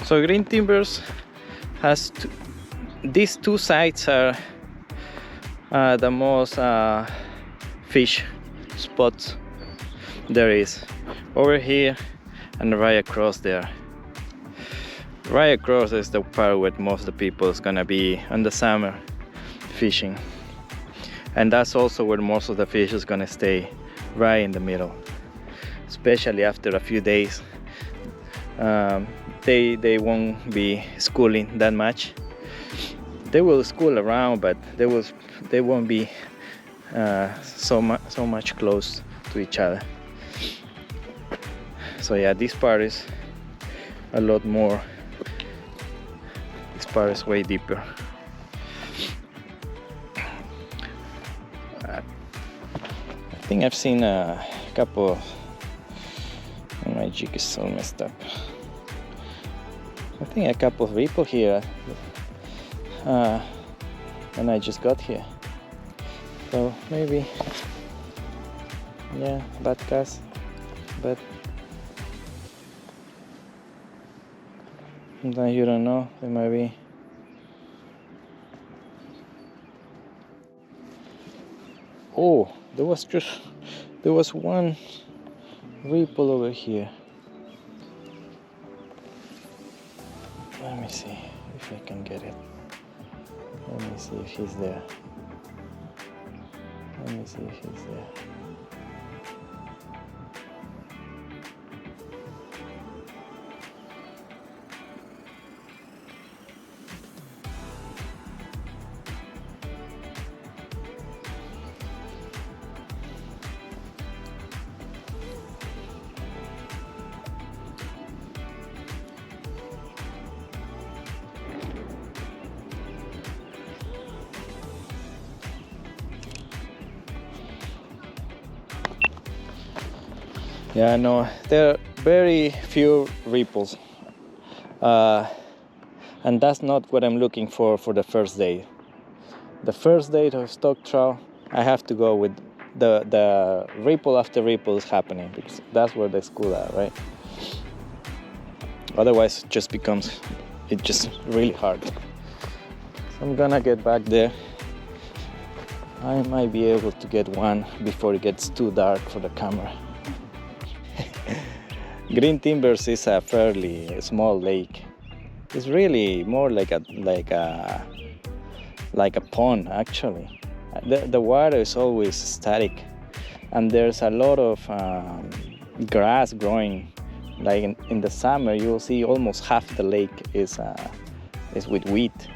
So Green Timbers has these two sites are the most fish spots there is, over here and right across there. Right across is the part where most of the people is gonna be in the summer fishing, and that's also where most of the fish is gonna stay, right in the middle. Especially after a few days, they won't be schooling that much. They will school around, but they won't be so much close to each other. So yeah, this part is a lot more. This part is way deeper. I think I've seen a couple. My jig is so messed up. I think a couple of people here when I just got here. So maybe, yeah, bad cast, but sometimes you don't know. It might be. Oh, there was one ripple over here. Let me see if I can get it. Let me see if he's there. Let me see if he's there. Yeah, no, there are very few ripples, and that's not what I'm looking for the first day. The first day to stock trout, I have to go with the ripple after ripple is happening, because that's where the school are, right? Otherwise, it just becomes really hard. So I'm gonna get back there. I might be able to get one before it gets too dark for the camera. Green Timbers is a fairly small lake. It's really more like a pond, actually. The water is always static, and there's a lot of grass growing. Like in the summer, you'll see almost half the lake is with wheat.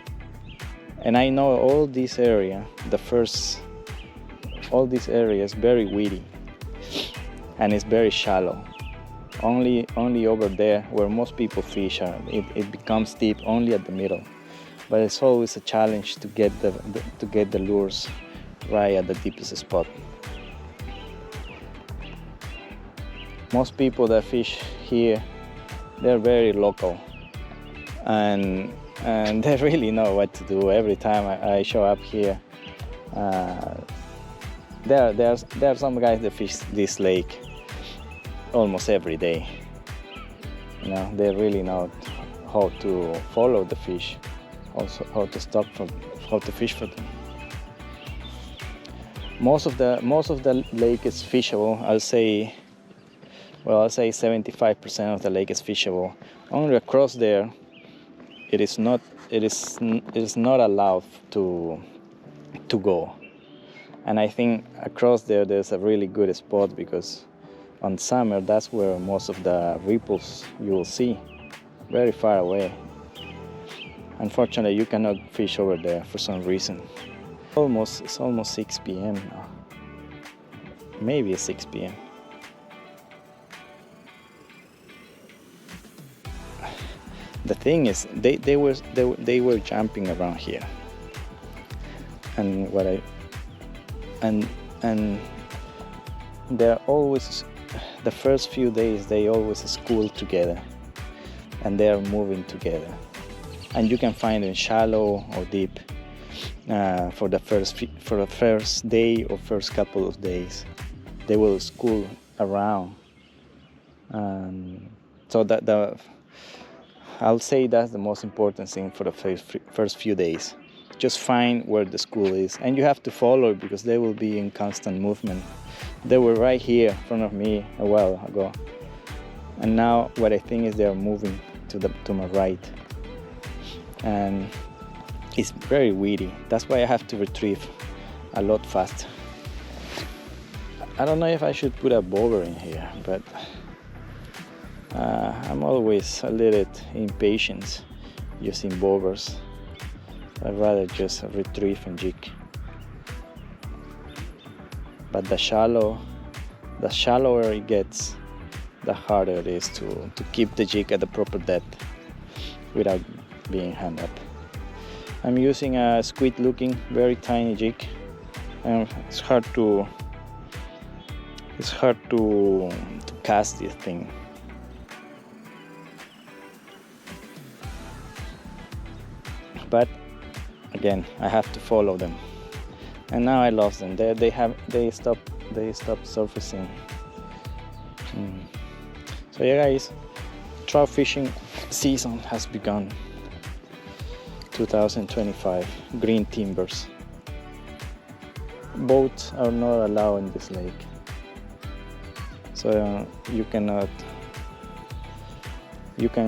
And I know all this area, all this area is very weedy, and it's very shallow. Only over there where most people fish, it becomes deep only at the middle. But it's always a challenge to get the lures right at the deepest spot. Most people that fish here, they're very local, and they really know what to do. Every time I show up here, there are some guys that fish this lake almost every day. You know, they really know how to follow the fish, also how to how to fish for them. Most of the lake is fishable. I'll say 75% of the lake is fishable. Only across there, it is not allowed to go. And I think across there's a really good spot, because on summer, that's where most of the ripples you will see, very far away. Unfortunately, you cannot fish over there for some reason. It's almost 6 p.m. now. Maybe it's 6 p.m. The thing is, they were jumping around here, and they're always, the first few days they always school together, and they are moving together, and you can find them shallow or deep for the first day or first couple of days. They will school around, so that I'll say that's the most important thing for the first few days. Just find where the school is, and you have to follow because they will be in constant movement. They were right here in front of me a while ago, and now what I think is they are moving to my right, and it's very weedy. That's why I have to retrieve a lot faster. I don't know if I should put a bobber in here, but I'm always a little impatient using bobbers. I'd rather just retrieve and jig. But the shallower it gets, the harder it is to keep the jig at the proper depth without being hand up. I'm using a squid looking very tiny jig, and it's hard to cast this thing. But again, I have to follow them, and now I lost them. They stopped surfacing. So yeah, guys, trout fishing season has begun. 2025, green timbers. Boats are not allowed in this lake, so you can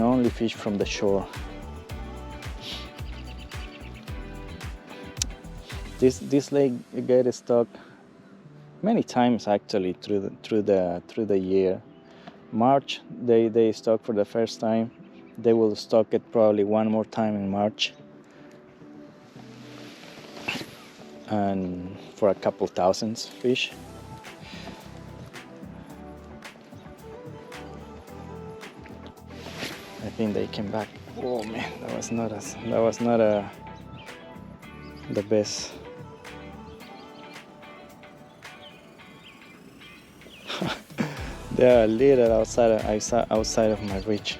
only fish from the shore. This lake gets stuck many times actually through the year. March they stock for the first time. They will stock it probably one more time in March, and for a couple thousands fish. I think they came back. Oh man, that was not the best. They are a little outside of my reach.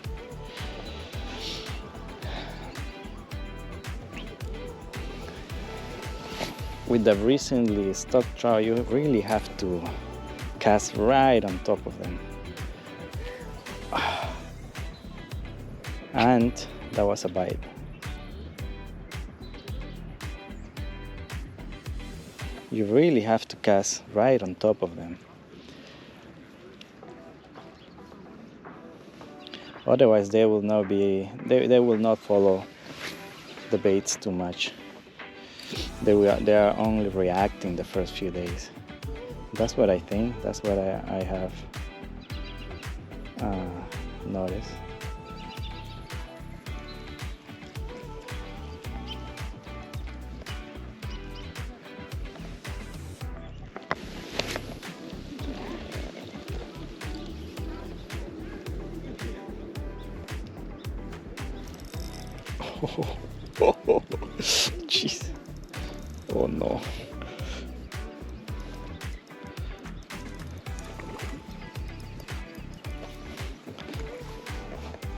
With the recently stocked trout, you really have to cast right on top of them. And that was a bite. You really have to cast right on top of them. Otherwise they will not follow the baits too much. They are only reacting the first few days. That's what I think. That's what I have noticed. Oh, jeez. Oh no.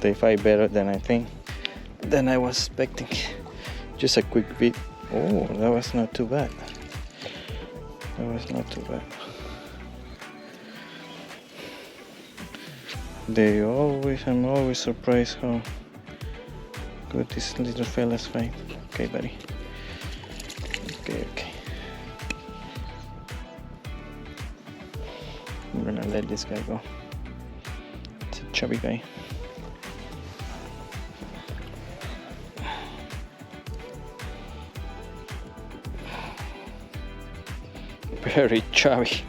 They fight better than I was expecting. Just a quick bit. Oh, that was not too bad. I'm always surprised how good these little fellas fight. Okay, buddy. Okay. I'm gonna let this guy go. It's a chubby guy. Very chubby.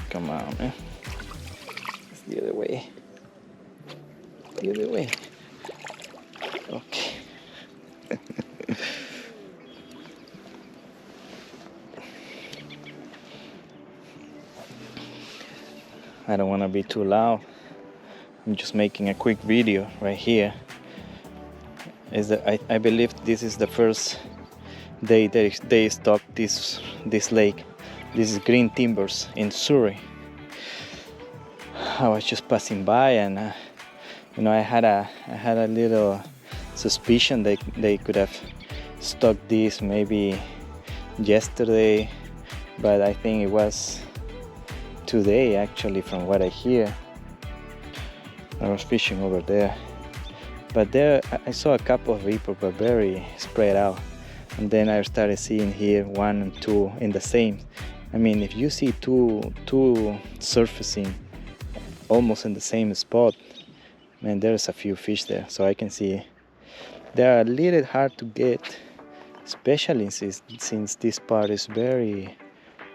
Come on, man. It's the other way. Okay. I don't want to be too loud. I'm just making a quick video right here. I believe this is the first day they stock this lake. This is green timbers in Surrey. I was just passing by, and I had a little suspicion they could have stocked this maybe yesterday, but I think it was today, actually, from what I hear. I was fishing over there, but there I saw a couple of people, but very spread out. And then I started seeing here 1 and 2 in the same. I mean, if you see two surfacing almost in the same spot, man, there's a few fish there. So I can see they are a little hard to get, especially since this part is very,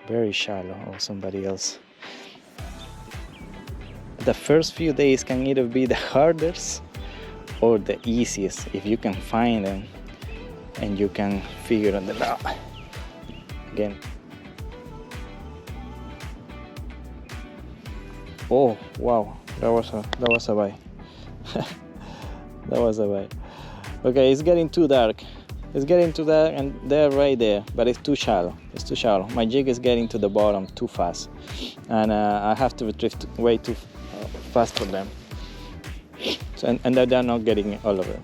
very shallow, or somebody else. The first few days can either be the hardest or the easiest if you can find them and you can figure them out. Again. Oh wow, that was a bite. That was a bite. Okay, it's getting too dark. It's getting too dark, and they're right there, but it's too shallow. It's too shallow. My jig is getting to the bottom too fast, and I have to drift way too fast for them. So, and they're not getting all of it.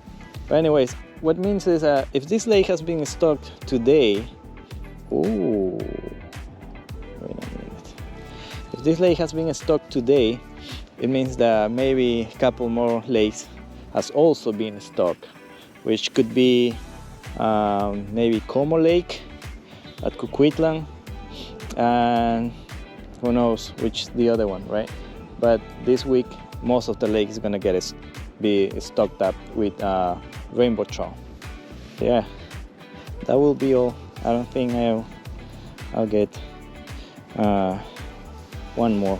But anyways, what means is if this lake has been stocked today, ooh, wait a minute. If this lake has been stocked today, it means that maybe a couple more lakes has also been stocked, which could be maybe Como Lake at Coquitlam, and who knows which the other one, right? But this week, most of the lake is gonna be stocked up with rainbow trout. Yeah, that will be all. I don't think I'll get one more.